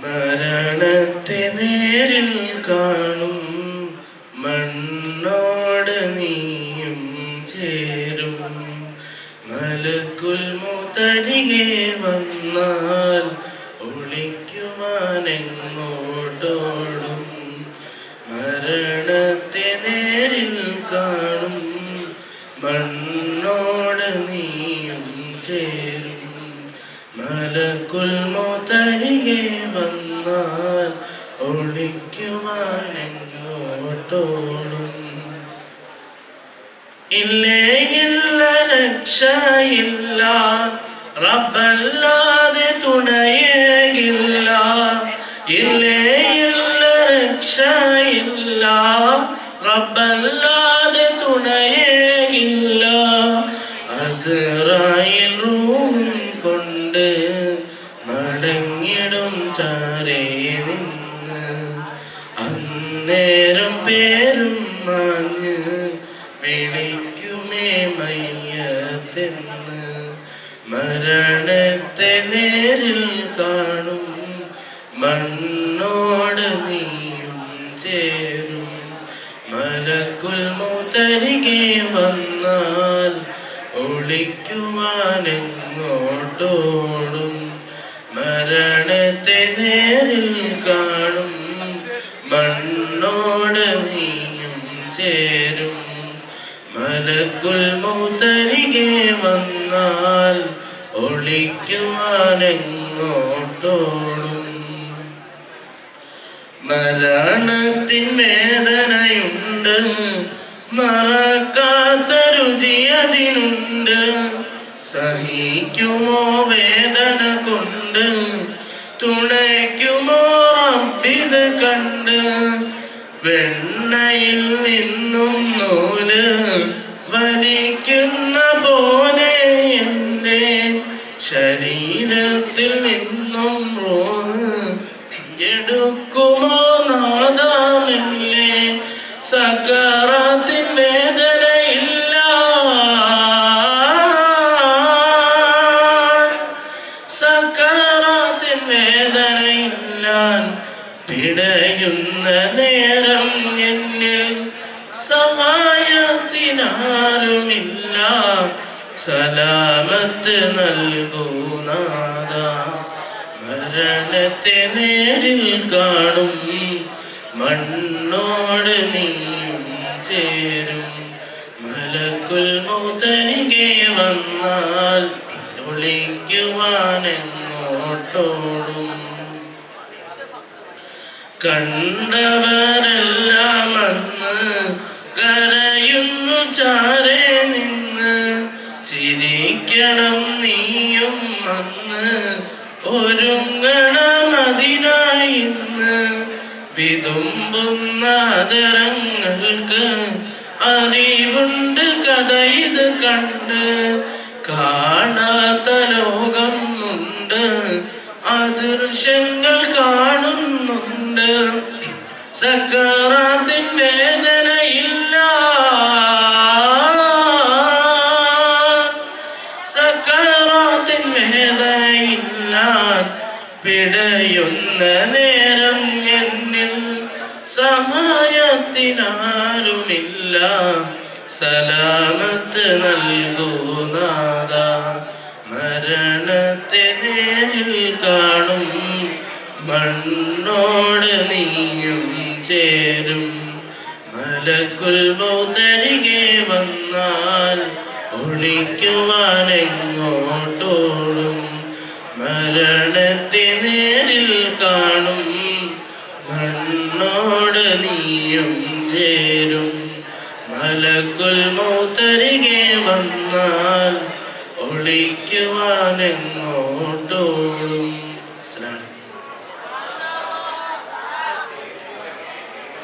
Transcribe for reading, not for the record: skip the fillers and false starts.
മരണത്തെ നേരിൽ കാണും മണ്ണോട് നീയും ചേരും. മലക്കുൽ മൗത്തരികെ വന്നാൽ ഒളിക്കുവാനെങ്ങോട്ടോടും. മരണത്തെ നേരിൽ കാണും മണ്ണോട് നീയും ചേരും. മലക്കുൽ മൗത്തരികെ വന്നാൽ ഒളിക്കുവാനെങ്ങോട്ടോടും. ഇല്ലേ ഇല്ല രക്ഷയില്ല, റബ്ബല്ലാതെ തുണയേകില്ല. ഇല്ലേ ഇല്ല രക്ഷയില്ല, റബ്ബല്ലാതെ തുണയേകില്ല. അസ്റായീൽ റൂഹ് കൊണ്ട് മടങ്ങിടും ചാരേ നിന്ന്. അന്നേരം പേരും മാഞ്ഞ് വിളിക്കുമേ മയ്യത്തെന്ന്. മരണത്തെ നേരിൽ കാണും മണ്ണോട് നീയും ചേരും. മലക്കുൽ മൗത്തരികെ വന്നാൽ ഒളിക്കുവാനെങ്ങോട്ടോടും. മരണത്തെ നേരിൽ കാണും മണ്ണോട് നീയും ചേരും. മലക്കുൽ മൗത്തരികെ വന്നാൽ ഒളിക്കുവാനെങ്ങോട്ടോടും. മരണത്തിൻ വേദനയുണ്ട്, മറക്കാത്ത രുചി അതിനുണ്ട്. സഹിക്കുമോ വേദന കൊണ്ട്, തുണയ്ക്കുമോ റബ്ബിത് കണ്ട്. വെണ്ണയിൽ നിന്നും നൂല് വലിക്കുന്ന പോലെ എൻ്റെ ശരീരത്തിൽ നിന്നും റൂഹ് എടുക്കുമോ നാദമില്ലേ. സക്കറാത്തിൻ വേദനയില്ല, സക്കറാത്തിൻ വേദനയില്ല. പിടയുന്ന നേരം എന്നിൽ സഹായത്തിനാരുമില്ല. സലാമത്ത് നൽകൂ നാഥ. മരണത്തെ നേരിൽ കാണും മണ്ണോട് നീയും ചേരും. മലക്കുൽ മൗത്തരികെ വന്നാൽ ഒളിക്കുവാനെങ്ങോട്ടോടും. കണ്ടവരെല്ലാം അന്ന് കരയുന്നു ചാരേ നിന്ന്. ചിരിക്കണം നീയും അന്ന്, ഒരുങ്ങണം അതിനായി ഇന്ന്. വിതുമ്പുന്ന ആദരങ്ങൾക്ക് അറിവുണ്ട് കഥ ഇത് കണ്ട്. കാണാത്ത ലോകമുണ്ട്, അദൃശ്യങ്ങൾ കാണുന്നുണ്ട്. സക്കറാത്തിൻ വേദനയില്ല, സക്കറാത്തിൻ വേദനയില്ല. പിടയുന്ന നേരം എന്നിൽ സഹായത്തിനാരുമില്ല. സലാമത്ത് നൽകൂ നാഥ. മരണത്തെ നേരിൽ കാണും മണ്ണോട് നീയും ചേരും. മലക്കുൽ മൗത്തരികെ വന്നാൽ ഒളിക്കുവാനെങ്ങോട്ടോടും. മരണത്തെ നേരിൽ കാണും മണ്ണോട് നീയും ചേരും. മലക്കുൽ മൗത്തരികെ വന്നാൽ ഒളിക്കുവാനെങ്ങോട്ടോടും.